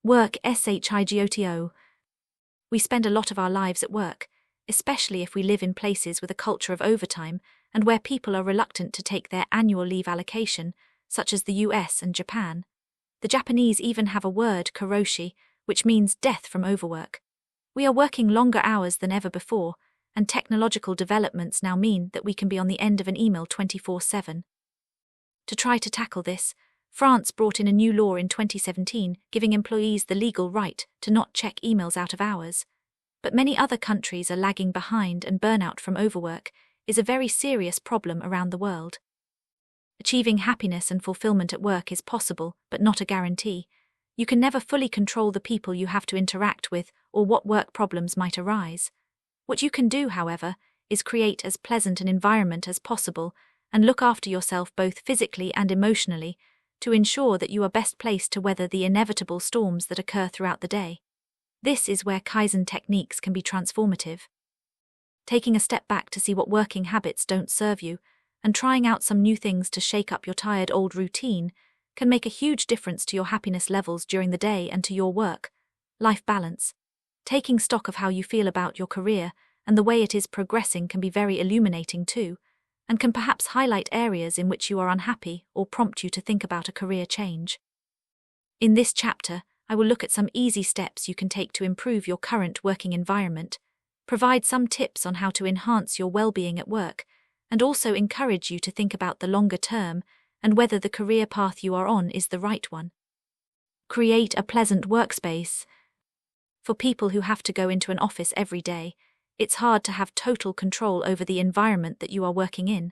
Work SHIGOTO. We spend a lot of our lives at work, especially if we live in places with a culture of overtime and where people are reluctant to take their annual leave allocation, such as the US and Japan. The Japanese even have a word, karoshi, which means death from overwork. We are working longer hours than ever before, and technological developments now mean that we can be on the end of an email 24/7. To try to tackle this, France brought in a new law in 2017 giving employees the legal right to not check emails out of hours. But many other countries are lagging behind, and burnout from overwork is a very serious problem around the world. Achieving happiness and fulfillment at work is possible, but not a guarantee. You can never fully control the people you have to interact with or what work problems might arise. What you can do, however, is create as pleasant an environment as possible and look after yourself both physically and emotionally to ensure that you are best placed to weather the inevitable storms that occur throughout the day. This is where Kaizen techniques can be transformative. Taking a step back to see what working habits don't serve you and trying out some new things to shake up your tired old routine can make a huge difference to your happiness levels during the day and to your work-life balance. Taking stock of how you feel about your career and the way it is progressing can be very illuminating too, and can perhaps highlight areas in which you are unhappy or prompt you to think about a career change. In this chapter, I will look at some easy steps you can take to improve your current working environment, provide some tips on how to enhance your well-being at work, and also encourage you to think about the longer term and whether the career path you are on is the right one. Create a pleasant workspace. For people who have to go into an office every day, it's hard to have total control over the environment that you are working in.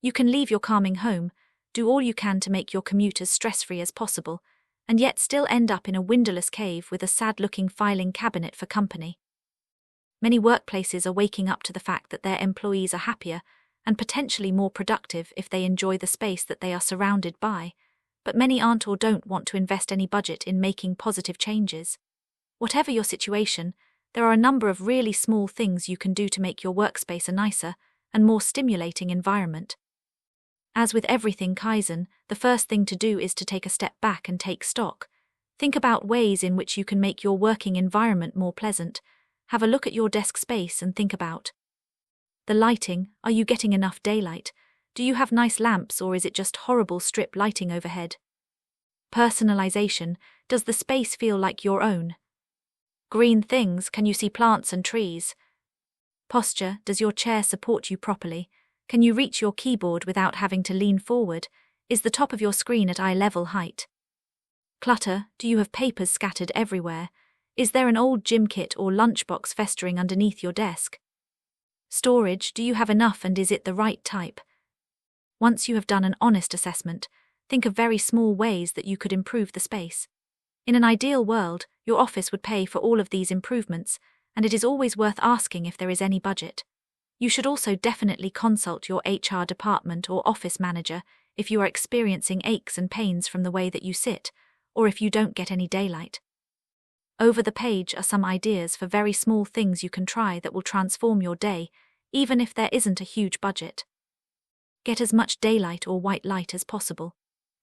You can leave your calming home, do all you can to make your commute as stress-free as possible, and yet still end up in a windowless cave with a sad-looking filing cabinet for company. Many workplaces are waking up to the fact that their employees are happier and potentially more productive if they enjoy the space that they are surrounded by, but many aren't or don't want to invest any budget in making positive changes. Whatever your situation, there are a number of really small things you can do to make your workspace a nicer and more stimulating environment. As with everything Kaizen, the first thing to do is to take a step back and take stock. Think about ways in which you can make your working environment more pleasant. Have a look at your desk space and think about the lighting. Are you getting enough daylight? Do you have nice lamps, or is it just horrible strip lighting overhead? Personalization. Does the space feel like your own? Green things. Can you see plants and trees? Posture. Does your chair support you properly? Can you reach your keyboard without having to lean forward? Is the top of your screen at eye-level height? Clutter. Do you have papers scattered everywhere? Is there an old gym kit or lunchbox festering underneath your desk? Storage. Do you have enough, and is it the right type? Once you have done an honest assessment, think of very small ways that you could improve the space. In an ideal world, your office would pay for all of these improvements, and it is always worth asking if there is any budget. You should also definitely consult your HR department or office manager if you are experiencing aches and pains from the way that you sit, or if you don't get any daylight. Over the page are some ideas for very small things you can try that will transform your day, even if there isn't a huge budget. Get as much daylight or white light as possible.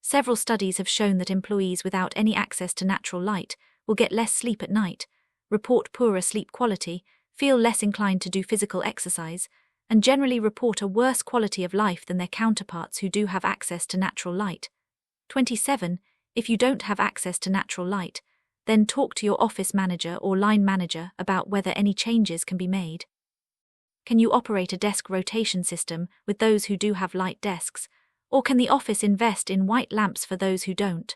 Several studies have shown that employees without any access to natural light will get less sleep at night, report poorer sleep quality, feel less inclined to do physical exercise, and generally report a worse quality of life than their counterparts who do have access to natural light. 27. If you don't have access to natural light, then talk to your office manager or line manager about whether any changes can be made. Can you operate a desk rotation system with those who do have light desks, or can the office invest in white lamps for those who don't?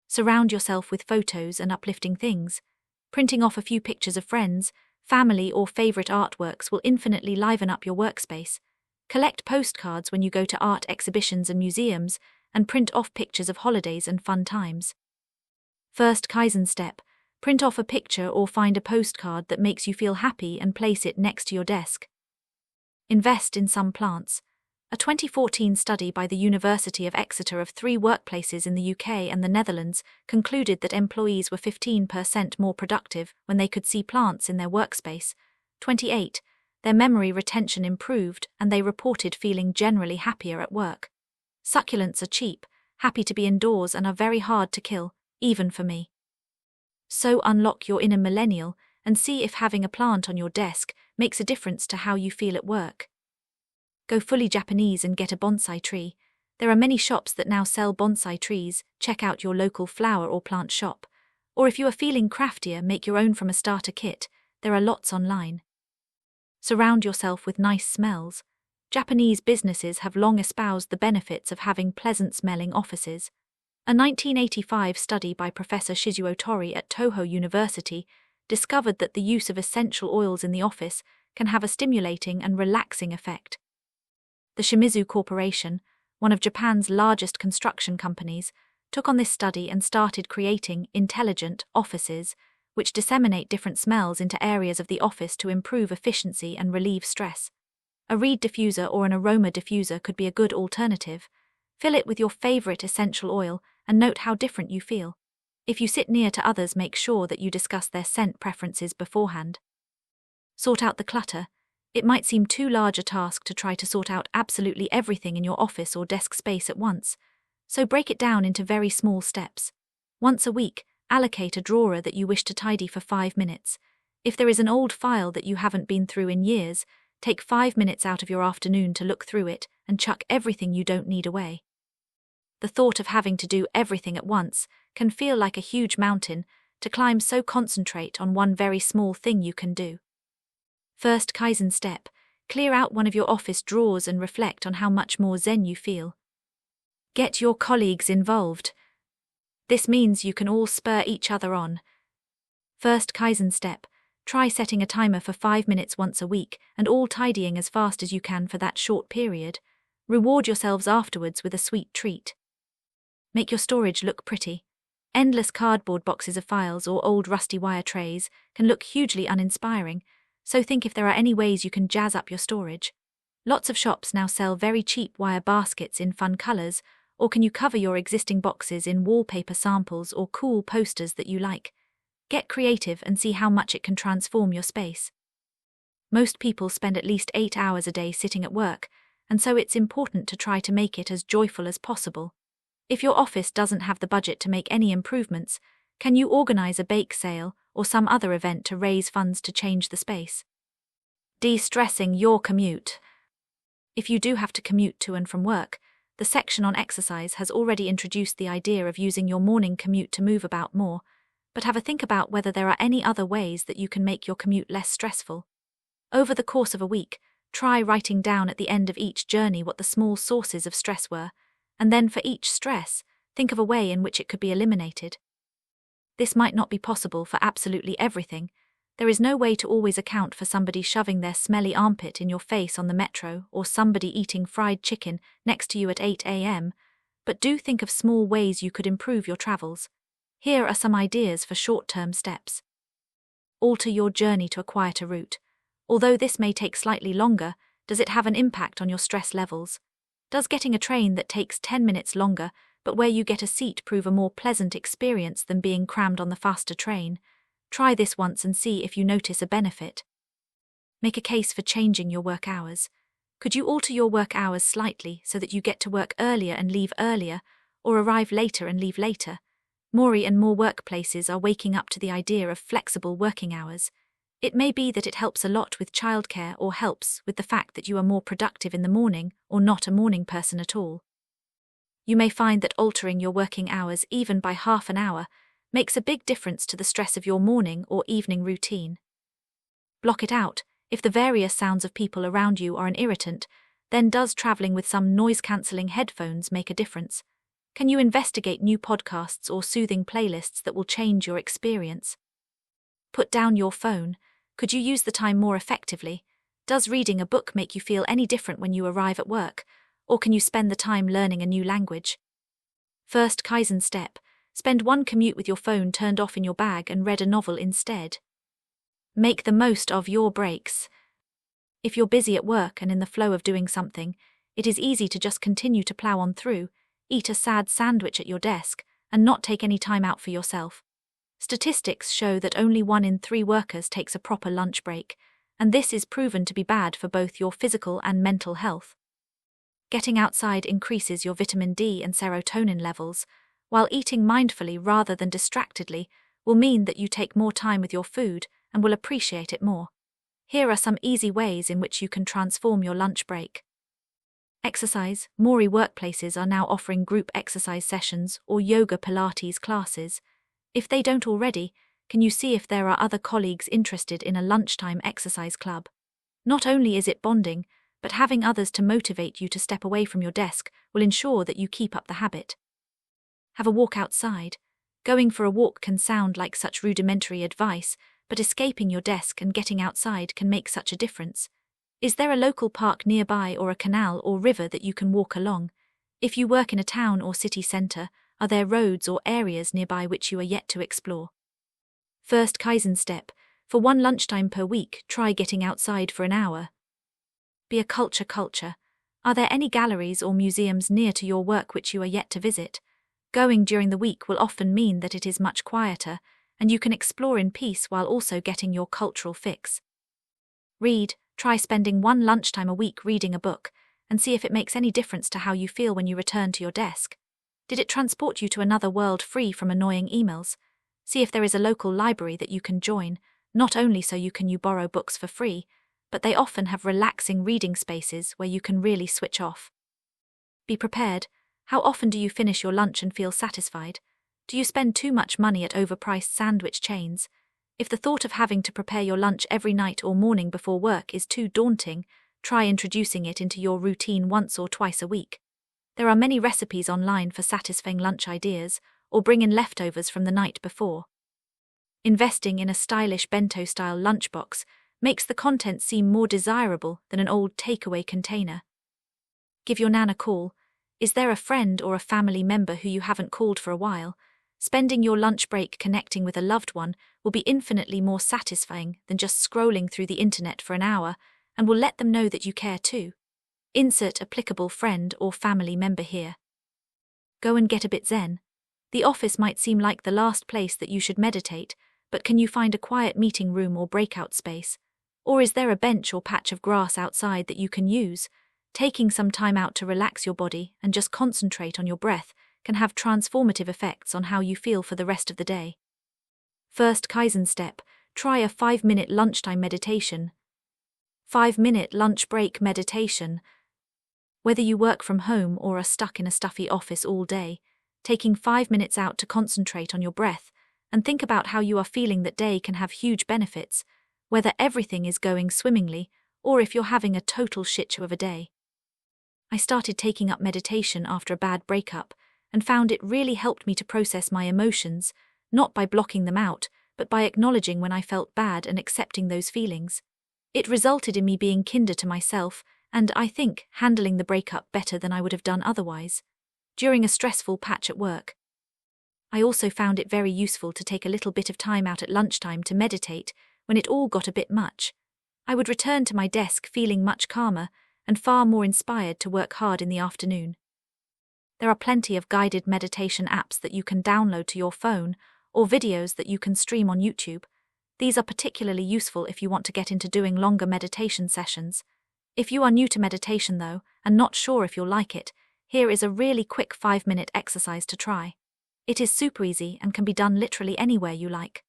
Surround yourself with photos and uplifting things. Printing off a few pictures of friends, family, or favorite artworks will infinitely liven up your workspace. Collect postcards when you go to art exhibitions and museums, and print off pictures of holidays and fun times. First Kaizen step: print off a picture or find a postcard that makes you feel happy and place it next to your desk. Invest in some plants. A 2014 study by the University of Exeter of 3 workplaces in the UK and the Netherlands concluded that employees were 15% more productive when they could see plants in their workspace. 28. Their memory retention improved and they reported feeling generally happier at work. Succulents are cheap, happy to be indoors, and are very hard to kill, even for me. So unlock your inner millennial and see if having a plant on your desk makes a difference to how you feel at work. Go fully Japanese and get a bonsai tree. There are many shops that now sell bonsai trees. Check out your local flower or plant shop. Or if you are feeling craftier, make your own from a starter kit. There are lots online. Surround yourself with nice smells. Japanese businesses have long espoused the benefits of having pleasant-smelling offices. A 1985 study by Professor Shizuo Tori at Toho University discovered that the use of essential oils in the office can have a stimulating and relaxing effect. The Shimizu Corporation, one of Japan's largest construction companies, took on this study and started creating intelligent offices, which disseminate different smells into areas of the office to improve efficiency and relieve stress. A reed diffuser or an aroma diffuser could be a good alternative. Fill it with your favorite essential oil and note how different you feel. If you sit near to others, make sure that you discuss their scent preferences beforehand. Sort out the clutter. It might seem too large a task to try to sort out absolutely everything in your office or desk space at once, so break it down into very small steps. Once a week, allocate a drawer that you wish to tidy for 5 minutes. If there is an old file that you haven't been through in years, take 5 minutes out of your afternoon to look through it and chuck everything you don't need away. The thought of having to do everything at once can feel like a huge mountain to climb, so concentrate on one very small thing you can do. First Kaizen step, clear out one of your office drawers and reflect on how much more zen you feel. Get your colleagues involved. This means you can all spur each other on. First Kaizen step, try setting a timer for 5 minutes once a week and all tidying as fast as you can for that short period. Reward yourselves afterwards with a sweet treat. Make your storage look pretty. Endless cardboard boxes of files or old rusty wire trays can look hugely uninspiring, so think if there are any ways you can jazz up your storage. Lots of shops now sell very cheap wire baskets in fun colors, or can you cover your existing boxes in wallpaper samples or cool posters that you like? Get creative and see how much it can transform your space. Most people spend at least 8 hours a day sitting at work, and so it's important to try to make it as joyful as possible. If your office doesn't have the budget to make any improvements, can you organize a bake sale or some other event to raise funds to change the space? De-stressing your commute. If you do have to commute to and from work, the section on exercise has already introduced the idea of using your morning commute to move about more, but have a think about whether there are any other ways that you can make your commute less stressful. Over the course of a week, try writing down at the end of each journey what the small sources of stress were, and then for each stress, think of a way in which it could be eliminated. This might not be possible for absolutely everything. There is no way to always account for somebody shoving their smelly armpit in your face on the metro or somebody eating fried chicken next to you at 8 a.m., but do think of small ways you could improve your travels. Here are some ideas for short-term steps. Alter your journey to a quieter route. Although this may take slightly longer, does it have an impact on your stress levels? Does getting a train that takes 10 minutes longer, but where you get a seat, prove a more pleasant experience than being crammed on the faster train? Try this once and see if you notice a benefit. Make a case for changing your work hours. Could you alter your work hours slightly so that you get to work earlier and leave earlier, or arrive later and leave later? More and more workplaces are waking up to the idea of flexible working hours. It may be that it helps a lot with childcare or helps with the fact that you are more productive in the morning or not a morning person at all. You may find that altering your working hours even by half an hour makes a big difference to the stress of your morning or evening routine. Block it out. If the various sounds of people around you are an irritant, then does traveling with some noise-cancelling headphones make a difference? Can you investigate new podcasts or soothing playlists that will change your experience? Put down your phone. Could you use the time more effectively? Does reading a book make you feel any different when you arrive at work, or can you spend the time learning a new language? First Kaizen step, spend one commute with your phone turned off in your bag and read a novel instead. Make the most of your breaks. If you're busy at work and in the flow of doing something, it is easy to just continue to plow on through, eat a sad sandwich at your desk, and not take any time out for yourself. Statistics show that only 1 in 3 workers takes a proper lunch break, and this is proven to be bad for both your physical and mental health. Getting outside increases your vitamin D and serotonin levels, while eating mindfully rather than distractedly will mean that you take more time with your food and will appreciate it more. Here are some easy ways in which you can transform your lunch break. Exercise. More workplaces are now offering group exercise sessions or yoga Pilates classes. If they don't already, can you see if there are other colleagues interested in a lunchtime exercise club? Not only is it bonding, but having others to motivate you to step away from your desk will ensure that you keep up the habit. Have a walk outside. Going for a walk can sound like such rudimentary advice, but escaping your desk and getting outside can make such a difference. Is there a local park nearby or a canal or river that you can walk along? If you work in a town or city centre, are there roads or areas nearby which you are yet to explore? First Kaizen step. For one lunchtime per week, try getting outside for an hour. Be a culture. Are there any galleries or museums near to your work which you are yet to visit? Going during the week will often mean that it is much quieter, and you can explore in peace while also getting your cultural fix. Read. Try spending one lunchtime a week reading a book, and see if it makes any difference to how you feel when you return to your desk. Did it transport you to another world free from annoying emails? See if there is a local library that you can join, not only so you can borrow books for free, but they often have relaxing reading spaces where you can really switch off. Be prepared. How often do you finish your lunch and feel satisfied? Do you spend too much money at overpriced sandwich chains? If the thought of having to prepare your lunch every night or morning before work is too daunting, try introducing it into your routine once or twice a week. There are many recipes online for satisfying lunch ideas, or bring in leftovers from the night before. Investing in a stylish bento-style lunchbox makes the content seem more desirable than an old takeaway container. Give your nan a call. Is there a friend or a family member who you haven't called for a while? Spending your lunch break connecting with a loved one will be infinitely more satisfying than just scrolling through the internet for an hour, and will let them know that you care too. Insert applicable friend or family member here. Go and get a bit zen. The office might seem like the last place that you should meditate, but can you find a quiet meeting room or breakout space? Or is there a bench or patch of grass outside that you can use? Taking some time out to relax your body and just concentrate on your breath can have transformative effects on how you feel for the rest of the day. First Kaizen step. Try a 5-minute lunchtime meditation. 5-minute lunch break meditation. Whether you work from home or are stuck in a stuffy office all day, taking 5 minutes out to concentrate on your breath and think about how you are feeling that day can have huge benefits, whether everything is going swimmingly or if you're having a total shit show of a day. I started taking up meditation after a bad breakup and found it really helped me to process my emotions, not by blocking them out, but by acknowledging when I felt bad and accepting those feelings. It resulted in me being kinder to myself and, I think, handling the breakup better than I would have done otherwise. During a stressful patch at work, I also found it very useful to take a little bit of time out at lunchtime to meditate when it all got a bit much. I would return to my desk feeling much calmer and far more inspired to work hard in the afternoon. There are plenty of guided meditation apps that you can download to your phone or videos that you can stream on YouTube. These are particularly useful if you want to get into doing longer meditation sessions. If you are new to meditation though, and not sure if you'll like it, here is a really quick 5-minute exercise to try. It is super easy and can be done literally anywhere you like.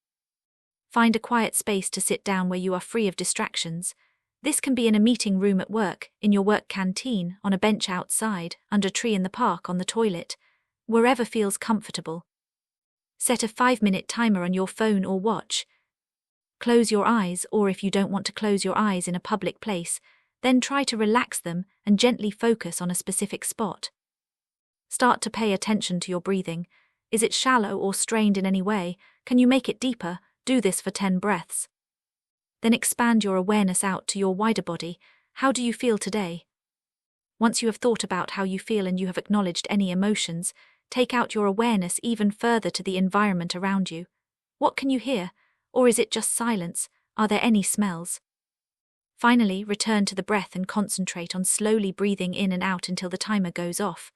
Find a quiet space to sit down where you are free of distractions. This can be in a meeting room at work, in your work canteen, on a bench outside, under a tree in the park, on the toilet, wherever feels comfortable. Set a 5-minute timer on your phone or watch. Close your eyes, or if you don't want to close your eyes in a public place, then try to relax them and gently focus on a specific spot. Start to pay attention to your breathing. Is it shallow or strained in any way? Can you make it deeper? Do this for 10 breaths. Then expand your awareness out to your wider body. How do you feel today? Once you have thought about how you feel and you have acknowledged any emotions, take out your awareness even further to the environment around you. What can you hear? Or is it just silence? Are there any smells? Finally, return to the breath and concentrate on slowly breathing in and out until the timer goes off.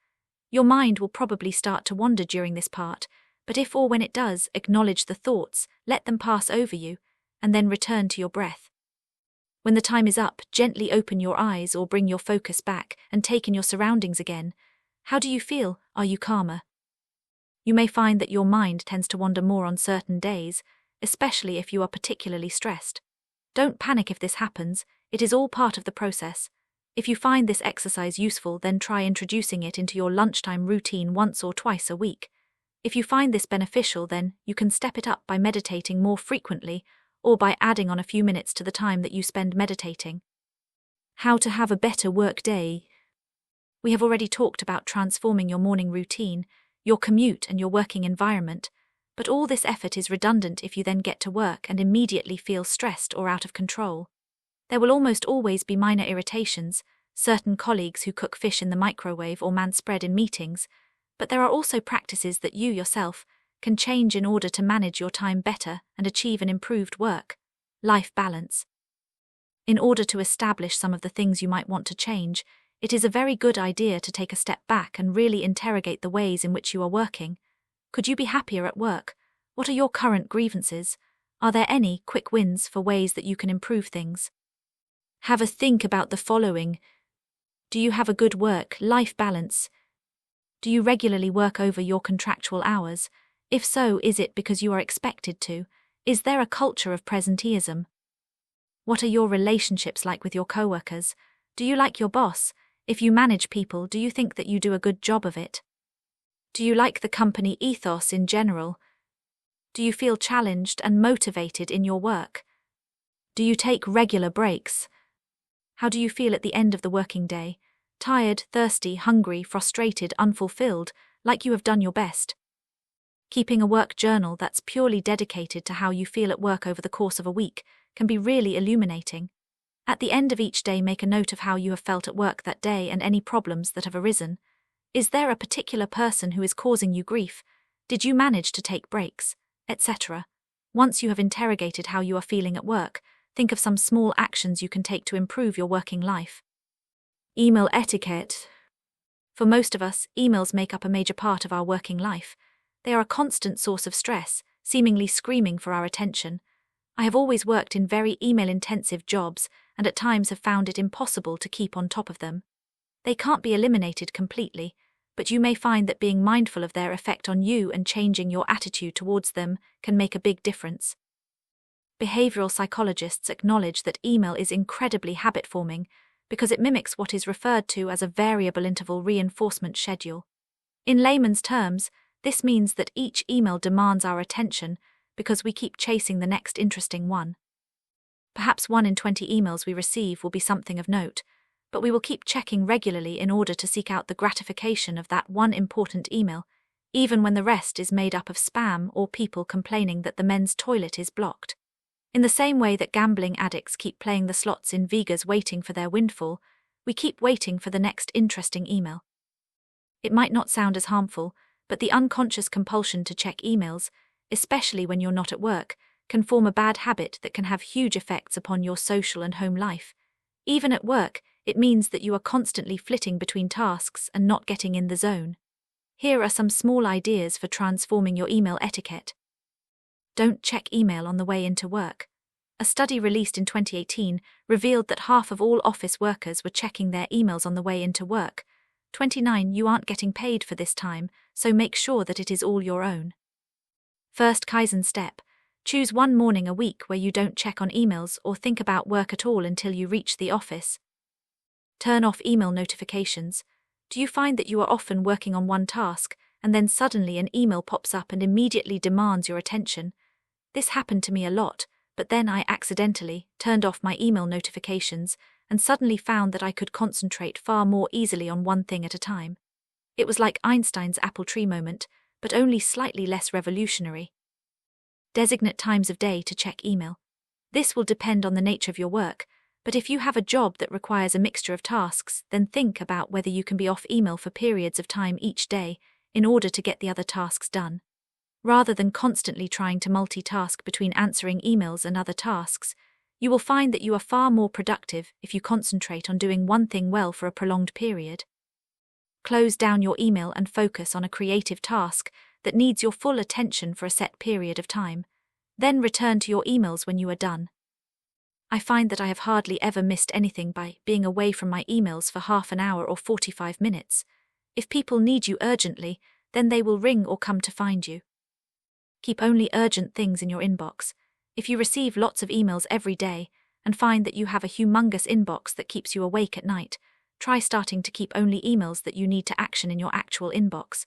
Your mind will probably start to wander during this part, but if or when it does, acknowledge the thoughts, let them pass over you, and then return to your breath. When the time is up, gently open your eyes or bring your focus back and take in your surroundings again. How do you feel? Are you calmer? You may find that your mind tends to wander more on certain days, especially if you are particularly stressed. Don't panic if this happens, it is all part of the process. If you find this exercise useful, then try introducing it into your lunchtime routine once or twice a week. If you find this beneficial, then you can step it up by meditating more frequently or by adding on a few minutes to the time that you spend meditating. How to have a better work day. We have already talked about transforming your morning routine, your commute and your working environment, but all this effort is redundant if you then get to work and immediately feel stressed or out of control. There will almost always be minor irritations, certain colleagues who cook fish in the microwave or manspread in meetings, but there are also practices that you yourself can change in order to manage your time better and achieve an improved work-life balance. In order to establish some of the things you might want to change, it is a very good idea to take a step back and really interrogate the ways in which you are working. Could you be happier at work? What are your current grievances? Are there any quick wins for ways that you can improve things? Have a think about the following. Do you have a good work-life balance? Do you regularly work over your contractual hours? If so, is it because you are expected to? Is there a culture of presenteeism? What are your relationships like with your coworkers? Do you like your boss? If you manage people, do you think that you do a good job of it? Do you like the company ethos in general? Do you feel challenged and motivated in your work? Do you take regular breaks? How do you feel at the end of the working day? Tired, thirsty, hungry, frustrated, unfulfilled, like you have done your best? Keeping a work journal that's purely dedicated to how you feel at work over the course of a week can be really illuminating. At the end of each day, make a note of how you have felt at work that day and any problems that have arisen. Is there a particular person who is causing you grief? Did you manage to take breaks? Etc. Once you have interrogated how you are feeling at work, think of some small actions you can take to improve your working life. Email etiquette. For most of us, emails make up a major part of our working life. They are a constant source of stress, seemingly screaming for our attention. I have always worked in very email-intensive jobs and at times have found it impossible to keep on top of them. They can't be eliminated completely, but you may find that being mindful of their effect on you and changing your attitude towards them can make a big difference. Behavioral psychologists acknowledge that email is incredibly habit-forming because it mimics what is referred to as a variable interval reinforcement schedule. In layman's terms, this means that each email demands our attention because we keep chasing the next interesting one. Perhaps 1 in 20 emails we receive will be something of note, but we will keep checking regularly in order to seek out the gratification of that one important email, even when the rest is made up of spam or people complaining that the men's toilet is blocked. In the same way that gambling addicts keep playing the slots in Vegas waiting for their windfall, we keep waiting for the next interesting email. It might not sound as harmful, but the unconscious compulsion to check emails, especially when you're not at work, can form a bad habit that can have huge effects upon your social and home life. Even at work, it means that you are constantly flitting between tasks and not getting in the zone. Here are some small ideas for transforming your email etiquette. Don't check email on the way into work. A study released in 2018 revealed that half of all office workers were checking their emails on the way into work. 29. You aren't getting paid for this time, so make sure that it is all your own. First Kaizen step. Choose one morning a week where you don't check on emails or think about work at all until you reach the office. Turn off email notifications. Do you find that you are often working on one task, and then suddenly an email pops up and immediately demands your attention? This happened to me a lot, but then I accidentally turned off my email notifications and suddenly found that I could concentrate far more easily on one thing at a time. It was like Einstein's apple tree moment, but only slightly less revolutionary. Designate times of day to check email. This will depend on the nature of your work, but if you have a job that requires a mixture of tasks, then think about whether you can be off email for periods of time each day in order to get the other tasks done. Rather than constantly trying to multitask between answering emails and other tasks, you will find that you are far more productive if you concentrate on doing one thing well for a prolonged period. Close down your email and focus on a creative task that needs your full attention for a set period of time. Then return to your emails when you are done. I find that I have hardly ever missed anything by being away from my emails for half an hour or 45 minutes. If people need you urgently, then they will ring or come to find you. Keep only urgent things in your inbox. If you receive lots of emails every day and find that you have a humongous inbox that keeps you awake at night, try starting to keep only emails that you need to action in your actual inbox.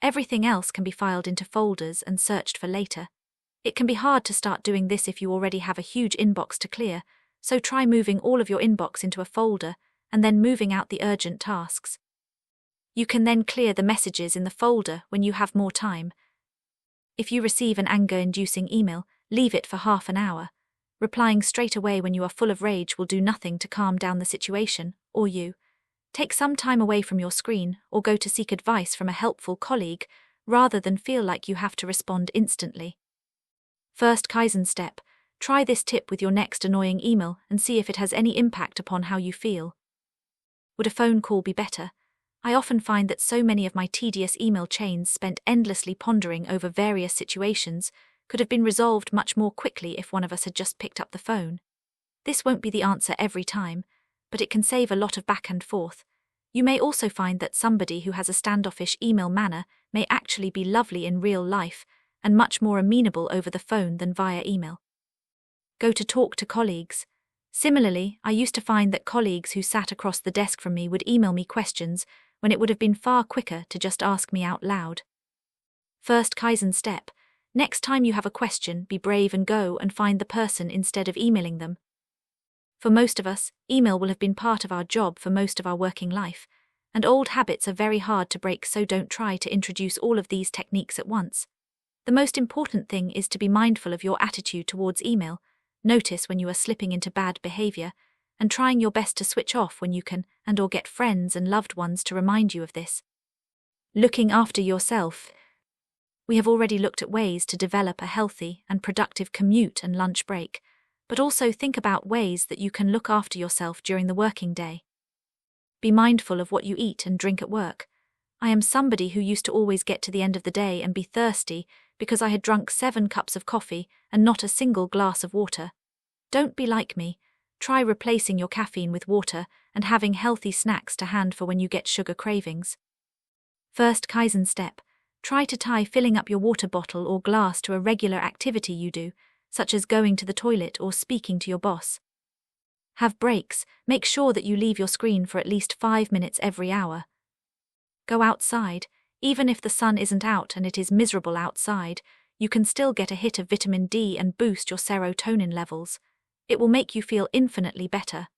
Everything else can be filed into folders and searched for later. It can be hard to start doing this if you already have a huge inbox to clear, so try moving all of your inbox into a folder and then moving out the urgent tasks. You can then clear the messages in the folder when you have more time. If you receive an anger-inducing email, leave it for half an hour. Replying straight away when you are full of rage will do nothing to calm down the situation, or you. Take some time away from your screen or go to seek advice from a helpful colleague rather than feel like you have to respond instantly. First Kaizen step. Try this tip with your next annoying email and see if it has any impact upon how you feel. Would a phone call be better? I often find that so many of my tedious email chains spent endlessly pondering over various situations could have been resolved much more quickly if one of us had just picked up the phone. This won't be the answer every time, but it can save a lot of back and forth. You may also find that somebody who has a standoffish email manner may actually be lovely in real life and much more amenable over the phone than via email. Go to talk to colleagues. Similarly, I used to find that colleagues who sat across the desk from me would email me questions when it would have been far quicker to just ask me out loud. First Kaizen step. Next time you have a question, be brave and go and find the person instead of emailing them. For most of us, email will have been part of our job for most of our working life, and old habits are very hard to break, so don't try to introduce all of these techniques at once. The most important thing is to be mindful of your attitude towards email, notice when you are slipping into bad behavior, and trying your best to switch off when you can and/or get friends and loved ones to remind you of this. Looking after yourself. We have already looked at ways to develop a healthy and productive commute and lunch break, but also think about ways that you can look after yourself during the working day. Be mindful of what you eat and drink at work. I am somebody who used to always get to the end of the day and be thirsty because I had drunk 7 cups of coffee and not a single glass of water. Don't be like me. Try replacing your caffeine with water and having healthy snacks to hand for when you get sugar cravings. First Kaizen step. Try to tie filling up your water bottle or glass to a regular activity you do, such as going to the toilet or speaking to your boss. Have breaks. Make sure that you leave your screen for at least 5 minutes every hour. Go outside. Even if the sun isn't out and it is miserable outside, you can still get a hit of vitamin D and boost your serotonin levels. It will make you feel infinitely better.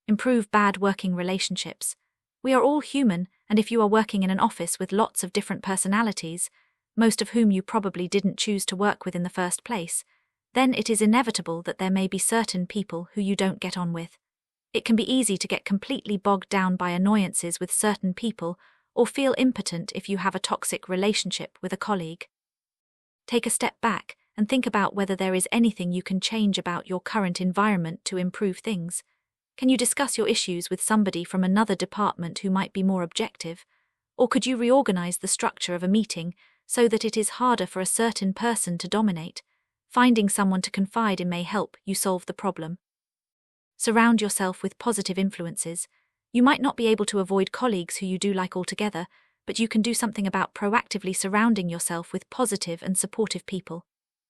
Improve bad working relationships. We are all human, and if you are working in an office with lots of different personalities, most of whom you probably didn't choose to work with in the first place, then it is inevitable that there may be certain people who you don't get on with. It can be easy to get completely bogged down by annoyances with certain people or feel impotent if you have a toxic relationship with a colleague. Take a step back and think about whether there is anything you can change about your current environment to improve things. Can you discuss your issues with somebody from another department who might be more objective? Or could you reorganize the structure of a meeting so that it is harder for a certain person to dominate? Finding someone to confide in may help you solve the problem. Surround yourself with positive influences. You might not be able to avoid colleagues who you do like altogether, but you can do something about proactively surrounding yourself with positive and supportive people.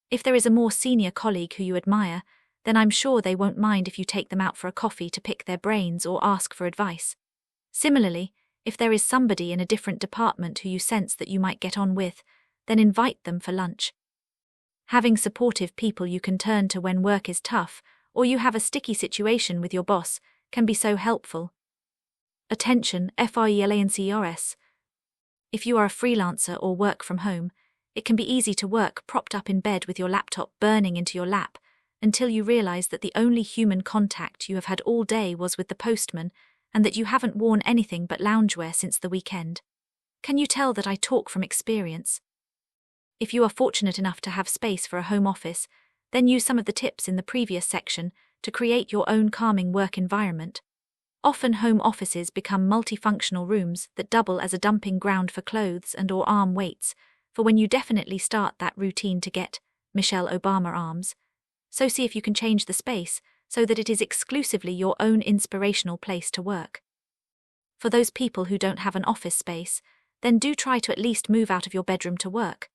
If there is a more senior colleague who you admire, then I'm sure they won't mind if you take them out for a coffee to pick their brains or ask for advice. Similarly, if there is somebody in a different department who you sense that you might get on with, then invite them for lunch. Having supportive people you can turn to when work is tough, or you have a sticky situation with your boss, can be so helpful. Attention, freelancers. If you are a freelancer or work from home, it can be easy to work propped up in bed with your laptop burning into your lap, until you realize that the only human contact you have had all day was with the postman, and that you haven't worn anything but loungewear since the weekend. Can you tell that I talk from experience? If you are fortunate enough to have space for a home office, then use some of the tips in the previous section to create your own calming work environment. Often home offices become multifunctional rooms that double as a dumping ground for clothes and/or arm weights, for when you definitely start that routine to get Michelle Obama arms. So see if you can change the space so that it is exclusively your own inspirational place to work. For those people who don't have an office space, then do try to at least move out of your bedroom to work.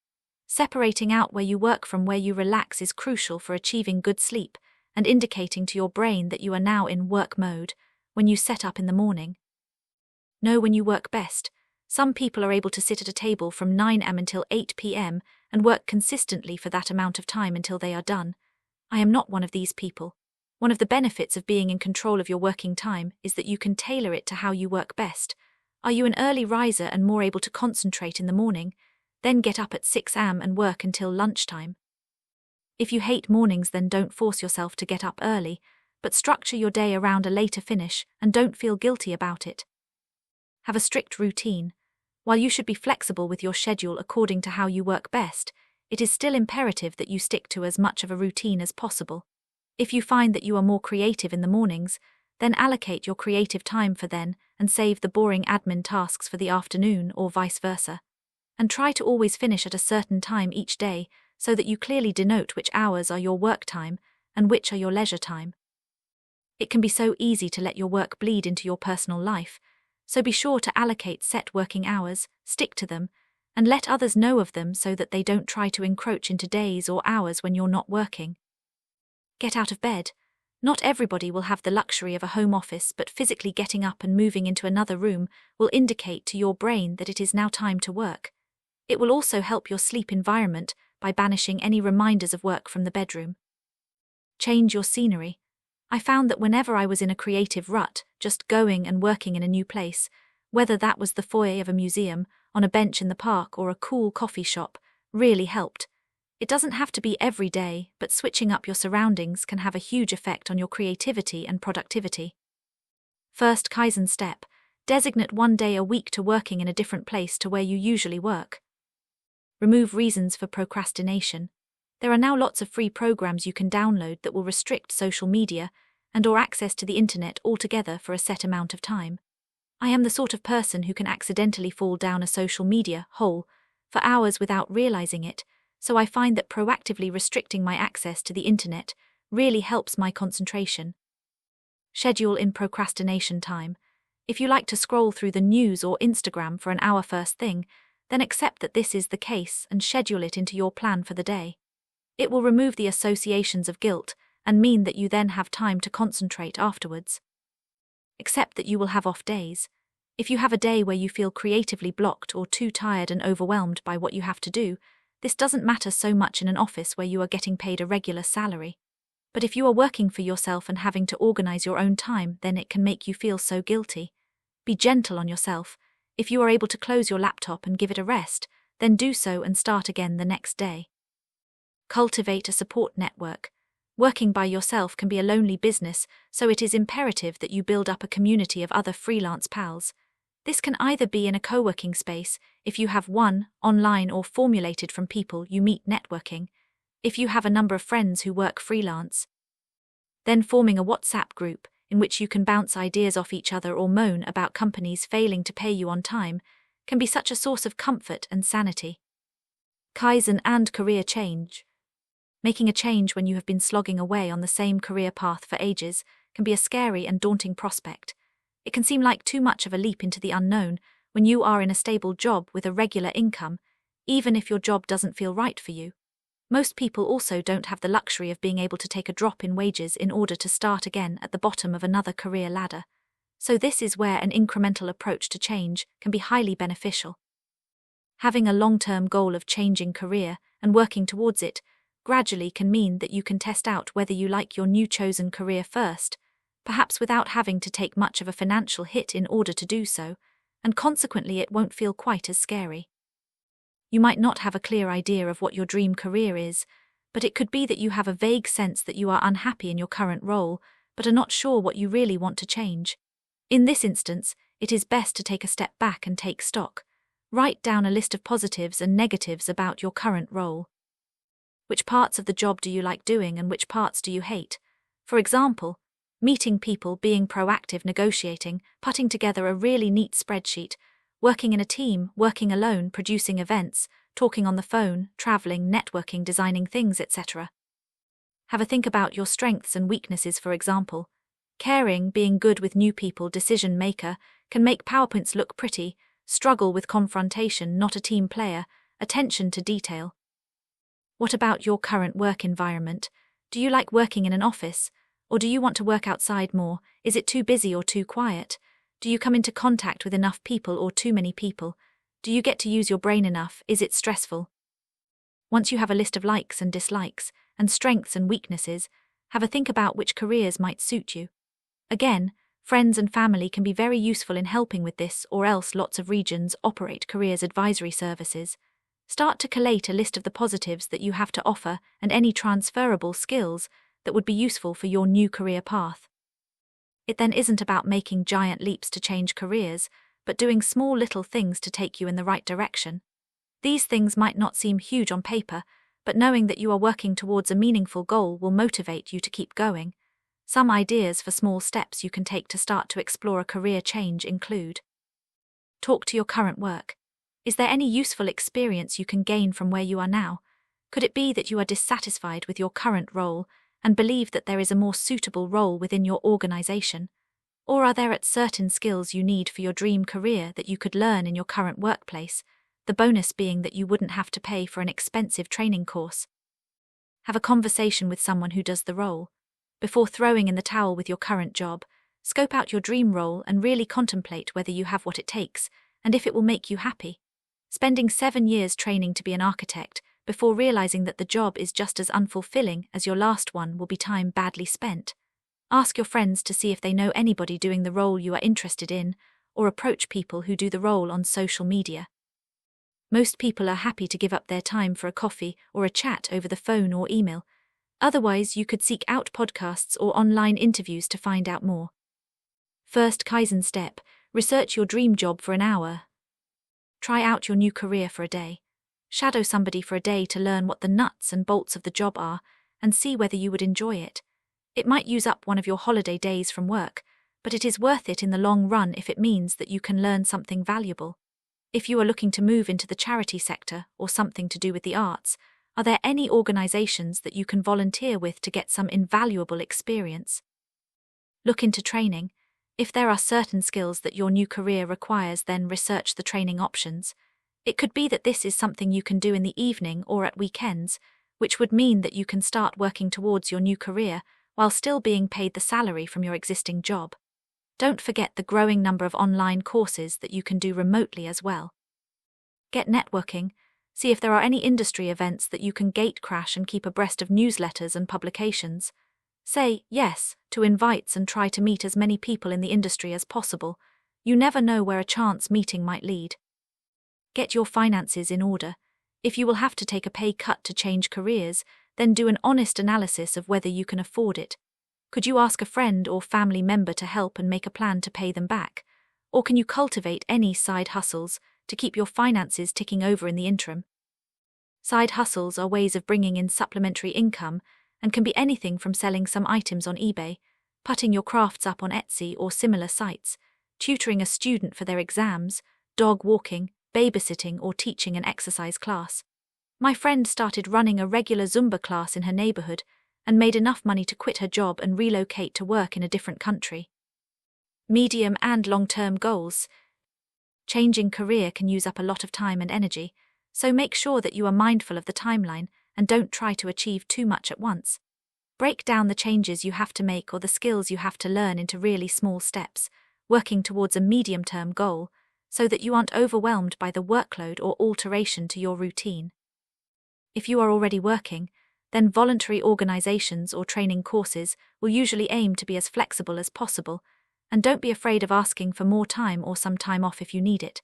Separating out where you work from where you relax is crucial for achieving good sleep and indicating to your brain that you are now in work mode when you set up in the morning. Know when you work best. Some people are able to sit at a table from 9 am until 8 p.m. and work consistently for that amount of time until they are done. I am not one of these people. One of the benefits of being in control of your working time is that you can tailor it to how you work best. Are you an early riser and more able to concentrate in the morning? Then get up at 6 am and work until lunchtime. If you hate mornings, then don't force yourself to get up early, but structure your day around a later finish and don't feel guilty about it. Have a strict routine. While you should be flexible with your schedule according to how you work best, it is still imperative that you stick to as much of a routine as possible. If you find that you are more creative in the mornings, then allocate your creative time for then and save the boring admin tasks for the afternoon or vice versa. And try to always finish at a certain time each day so that you clearly denote which hours are your work time and which are your leisure time. It can be so easy to let your work bleed into your personal life, so be sure to allocate set working hours, stick to them, and let others know of them so that they don't try to encroach into days or hours when you're not working. Get out of bed. Not everybody will have the luxury of a home office, but physically getting up and moving into another room will indicate to your brain that it is now time to work. It will also help your sleep environment by banishing any reminders of work from the bedroom. Change your scenery. I found that whenever I was in a creative rut, just going and working in a new place, whether that was the foyer of a museum, on a bench in the park, or a cool coffee shop, really helped. It doesn't have to be every day, but switching up your surroundings can have a huge effect on your creativity and productivity. First Kaizen step: designate one day a week to working in a different place to where you usually work. Remove reasons for procrastination. There are now lots of free programs you can download that will restrict social media and/or access to the internet altogether for a set amount of time. I am the sort of person who can accidentally fall down a social media hole for hours without realizing it, so I find that proactively restricting my access to the internet really helps my concentration. Schedule in procrastination time. If you like to scroll through the news or Instagram for an hour first thing, then accept that this is the case and schedule it into your plan for the day. It will remove the associations of guilt and mean that you then have time to concentrate afterwards. Accept that you will have off days. If you have a day where you feel creatively blocked or too tired and overwhelmed by what you have to do, this doesn't matter so much in an office where you are getting paid a regular salary. But if you are working for yourself and having to organize your own time, then it can make you feel so guilty. Be gentle on yourself. If you are able to close your laptop and give it a rest, then do so and start again the next day. Cultivate a support network. Working by yourself can be a lonely business, so it is imperative that you build up a community of other freelance pals. This can either be in a co-working space, if you have one, online, or formulated from people you meet networking, if you have a number of friends who work freelance. Then forming a WhatsApp group, in which you can bounce ideas off each other or moan about companies failing to pay you on time, can be such a source of comfort and sanity. Kaizen and career change. Making a change when you have been slogging away on the same career path for ages can be a scary and daunting prospect. It can seem like too much of a leap into the unknown when you are in a stable job with a regular income, even if your job doesn't feel right for you. Most people also don't have the luxury of being able to take a drop in wages in order to start again at the bottom of another career ladder. So this is where an incremental approach to change can be highly beneficial. Having a long-term goal of changing career and working towards it gradually can mean that you can test out whether you like your new chosen career first, perhaps without having to take much of a financial hit in order to do so, and consequently it won't feel quite as scary. You might not have a clear idea of what your dream career is, but it could be that you have a vague sense that you are unhappy in your current role, but are not sure what you really want to change. In this instance, it is best to take a step back and take stock. Write down a list of positives and negatives about your current role. Which parts of the job do you like doing and which parts do you hate? For example, meeting people, being proactive, negotiating, putting together a really neat spreadsheet, working in a team, working alone, producing events, talking on the phone, traveling, networking, designing things, etc. Have a think about your strengths and weaknesses, for example. Caring, being good with new people, decision maker, can make PowerPoints look pretty, struggle with confrontation, not a team player, attention to detail. What about your current work environment? Do you like working in an office? Or do you want to work outside more? Is it too busy or too quiet? Do you come into contact with enough people or too many people? Do you get to use your brain enough? Is it stressful? Once you have a list of likes and dislikes, and strengths and weaknesses, have a think about which careers might suit you. Again, friends and family can be very useful in helping with this, or else lots of regions operate careers advisory services. Start to collate a list of the positives that you have to offer and any transferable skills that would be useful for your new career path. It then isn't about making giant leaps to change careers, but doing small little things to take you in the right direction. These things might not seem huge on paper, but knowing that you are working towards a meaningful goal will motivate you to keep going. Some ideas for small steps you can take to start to explore a career change include: talk to your current work. Is there any useful experience you can gain from where you are now? Could it be that you are dissatisfied with your current role and believe that there is a more suitable role within your organization? Or are there certain skills you need for your dream career that you could learn in your current workplace, the bonus being that you wouldn't have to pay for an expensive training course? Have a conversation with someone who does the role. Before throwing in the towel with your current job, scope out your dream role and really contemplate whether you have what it takes and if it will make you happy. Spending 7 years training to be an architect before realizing that the job is just as unfulfilling as your last one will be time badly spent. Ask your friends to see if they know anybody doing the role you are interested in, or approach people who do the role on social media. Most people are happy to give up their time for a coffee or a chat over the phone or email. Otherwise, you could seek out podcasts or online interviews to find out more. First Kaizen step: research your dream job for an hour. Try out your new career for a day. Shadow somebody for a day to learn what the nuts and bolts of the job are and see whether you would enjoy it. It might use up one of your holiday days from work, but it is worth it in the long run if it means that you can learn something valuable. If you are looking to move into the charity sector or something to do with the arts, are there any organizations that you can volunteer with to get some invaluable experience? Look into training. If there are certain skills that your new career requires, then research the training options. It could be that this is something you can do in the evening or at weekends, which would mean that you can start working towards your new career while still being paid the salary from your existing job. Don't forget the growing number of online courses that you can do remotely as well. Get networking. See if there are any industry events that you can gate crash and keep abreast of newsletters and publications. Say yes to invites and try to meet as many people in the industry as possible. You never know where a chance meeting might lead. Get your finances in order. If you will have to take a pay cut to change careers, then do an honest analysis of whether you can afford it. Could you ask a friend or family member to help and make a plan to pay them back? Or can you cultivate any side hustles to keep your finances ticking over in the interim? Side hustles are ways of bringing in supplementary income and can be anything from selling some items on eBay, putting your crafts up on Etsy or similar sites, tutoring a student for their exams, dog walking, babysitting, or teaching an exercise class. My friend started running a regular Zumba class in her neighborhood and made enough money to quit her job and relocate to work in a different country. Medium and long-term goals. Changing career can use up a lot of time and energy, so make sure that you are mindful of the timeline and don't try to achieve too much at once. Break down the changes you have to make or the skills you have to learn into really small steps, working towards a medium-term goal, so that you aren't overwhelmed by the workload or alteration to your routine. If you are already working, then voluntary organizations or training courses will usually aim to be as flexible as possible, and don't be afraid of asking for more time or some time off if you need it.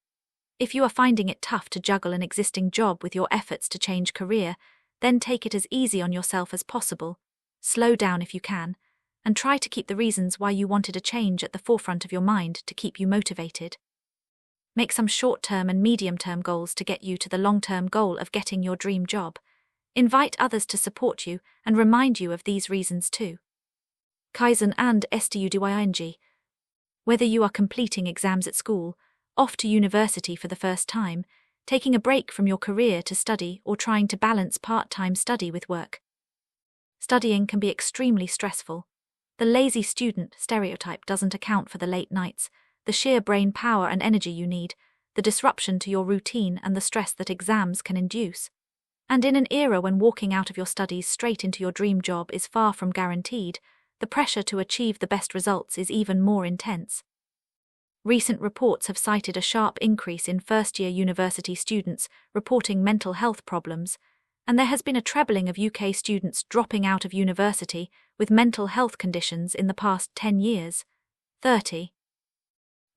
If you are finding it tough to juggle an existing job with your efforts to change career, then take it as easy on yourself as possible, slow down if you can, and try to keep the reasons why you wanted a change at the forefront of your mind to keep you motivated. Make some short-term and medium-term goals to get you to the long-term goal of getting your dream job. Invite others to support you and remind you of these reasons too. Kaizen and STUDYING. Whether you are completing exams at school, off to university for the first time, taking a break from your career to study, or trying to balance part-time study with work. Studying can be extremely stressful. The lazy student stereotype doesn't account for the late nights, the sheer brain power and energy you need, the disruption to your routine and the stress that exams can induce. And in an era when walking out of your studies straight into your dream job is far from guaranteed, the pressure to achieve the best results is even more intense. Recent reports have cited a sharp increase in first-year university students reporting mental health problems, and there has been a trebling of UK students dropping out of university with mental health conditions in the past 10 years. 30.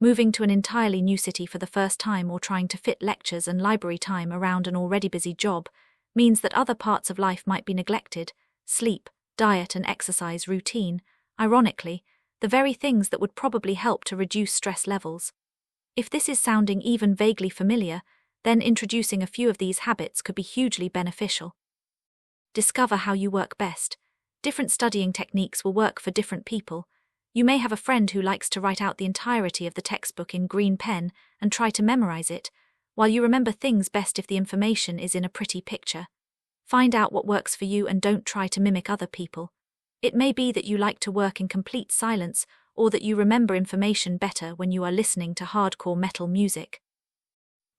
Moving to an entirely new city for the first time or trying to fit lectures and library time around an already busy job means that other parts of life might be neglected: sleep, diet and exercise routine, ironically, the very things that would probably help to reduce stress levels. If this is sounding even vaguely familiar, then introducing a few of these habits could be hugely beneficial. Discover how you work best. Different studying techniques will work for different people. You may have a friend who likes to write out the entirety of the textbook in green pen and try to memorize it, while you remember things best if the information is in a pretty picture. Find out what works for you and don't try to mimic other people. It may be that you like to work in complete silence, or that you remember information better when you are listening to hardcore metal music.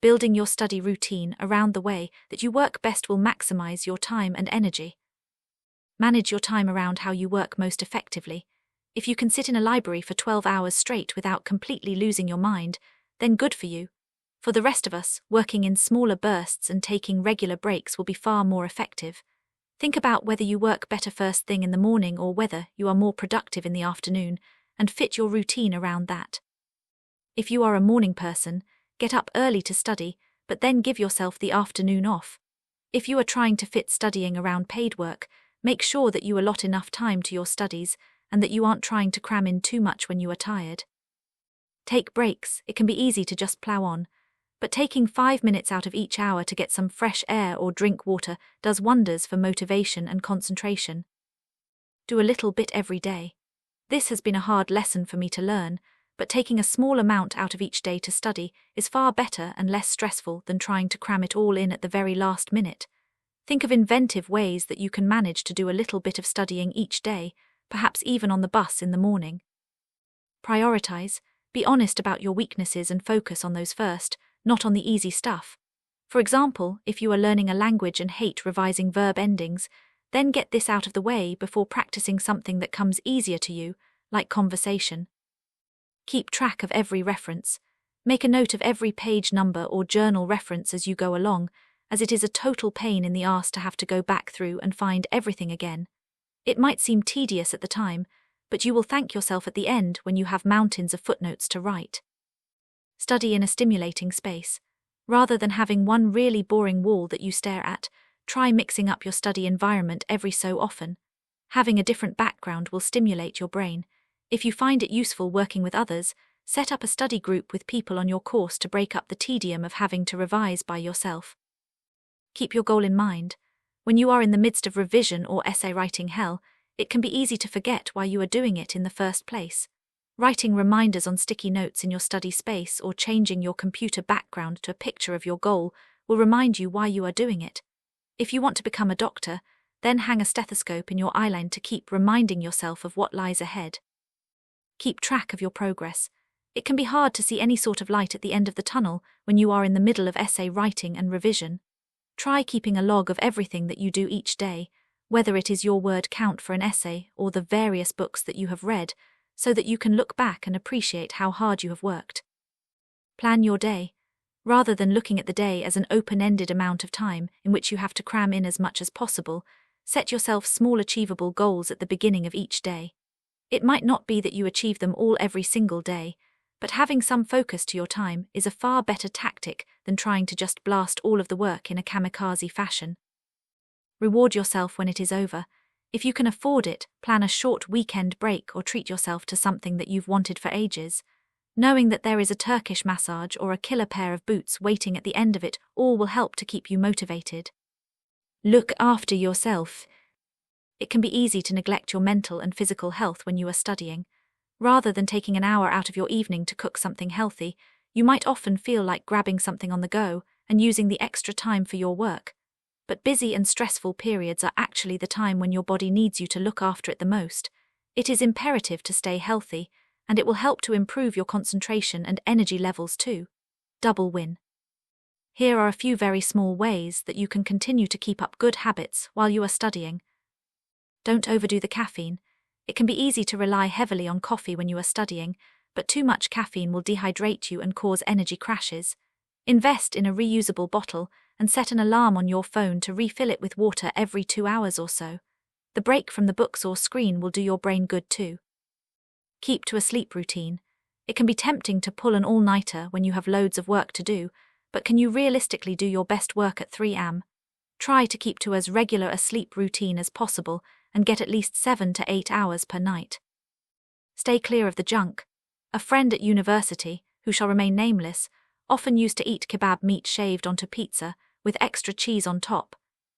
Building your study routine around the way that you work best will maximize your time and energy. Manage your time around how you work most effectively. If you can sit in a library for 12 hours straight without completely losing your mind, then good for you. For the rest of us, working in smaller bursts and taking regular breaks will be far more effective. Think about whether you work better first thing in the morning or whether you are more productive in the afternoon, and fit your routine around that. If you are a morning person, get up early to study, but then give yourself the afternoon off. If you are trying to fit studying around paid work, make sure that you allot enough time to your studies and that you aren't trying to cram in too much when you are tired. Take breaks. It can be easy to just plow on, but taking 5 minutes out of each hour to get some fresh air or drink water does wonders for motivation and concentration. Do a little bit every day. This has been a hard lesson for me to learn, but taking a small amount out of each day to study is far better and less stressful than trying to cram it all in at the very last minute. Think of inventive ways that you can manage to do a little bit of studying each day, perhaps even on the bus in the morning. Prioritize. Be honest about your weaknesses and focus on those first, not on the easy stuff. For example, if you are learning a language and hate revising verb endings, then get this out of the way before practicing something that comes easier to you, like conversation. Keep track of every reference. Make a note of every page number or journal reference as you go along, as it is a total pain in the arse to have to go back through and find everything again. It might seem tedious at the time, but you will thank yourself at the end when you have mountains of footnotes to write. Study in a stimulating space. Rather than having one really boring wall that you stare at, try mixing up your study environment every so often. Having a different background will stimulate your brain. If you find it useful working with others, set up a study group with people on your course to break up the tedium of having to revise by yourself. Keep your goal in mind. When you are in the midst of revision or essay writing hell, it can be easy to forget why you are doing it in the first place. Writing reminders on sticky notes in your study space or changing your computer background to a picture of your goal will remind you why you are doing it. If you want to become a doctor, then hang a stethoscope in your eyeline to keep reminding yourself of what lies ahead. Keep track of your progress. It can be hard to see any sort of light at the end of the tunnel when you are in the middle of essay writing and revision. Try keeping a log of everything that you do each day, whether it is your word count for an essay or the various books that you have read, so that you can look back and appreciate how hard you have worked. Plan your day. Rather than looking at the day as an open-ended amount of time in which you have to cram in as much as possible, set yourself small achievable goals at the beginning of each day. It might not be that you achieve them all every single day, but having some focus to your time is a far better tactic than trying to just blast all of the work in a kamikaze fashion. Reward yourself when it is over. If you can afford it, plan a short weekend break or treat yourself to something that you've wanted for ages. Knowing that there is a Turkish massage or a killer pair of boots waiting at the end of it all will help to keep you motivated. Look after yourself. It can be easy to neglect your mental and physical health when you are studying. Rather than taking an hour out of your evening to cook something healthy, you might often feel like grabbing something on the go and using the extra time for your work. But busy and stressful periods are actually the time when your body needs you to look after it the most. It is imperative to stay healthy, and it will help to improve your concentration and energy levels too. double win. Here are a few very small ways that you can continue to keep up good habits while you are studying. Don't overdo the caffeine. It can be easy to rely heavily on coffee when you are studying, but too much caffeine will dehydrate you and cause energy crashes. Invest in a reusable bottle and set an alarm on your phone to refill it with water every 2 hours or so. The break from the books or screen will do your brain good too. Keep to a sleep routine. It can be tempting to pull an all-nighter when you have loads of work to do, but can you realistically do your best work at 3 am? Try to keep to as regular a sleep routine as possible and get at least 7 to 8 hours per night. Stay clear of the junk. A friend at university, who shall remain nameless, often used to eat kebab meat shaved onto pizza with extra cheese on top.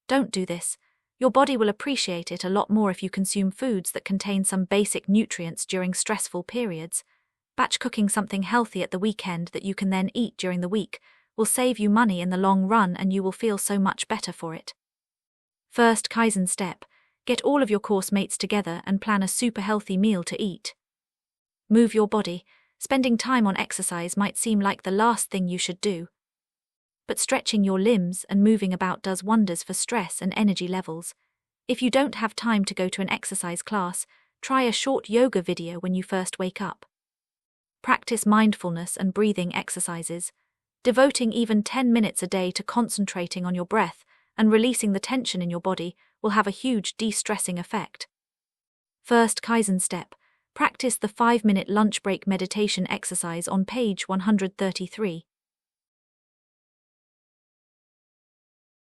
Don't do this. Your body will appreciate it a lot more if you consume foods that contain some basic nutrients during stressful periods. Batch cooking something healthy at the weekend that you can then eat during the week will save you money in the long run and you will feel so much better for it. First Kaizen step: get all of your course mates together and plan a super healthy meal to eat. Move your body. Spending time on exercise might seem like the last thing you should do. But stretching your limbs and moving about does wonders for stress and energy levels. If you don't have time to go to an exercise class, try a short yoga video when you first wake up. Practice mindfulness and breathing exercises. Devoting even 10 minutes a day to concentrating on your breath and releasing the tension in your body will have a huge de-stressing effect. First Kaizen step: practice the 5-minute lunch break meditation exercise on page 133.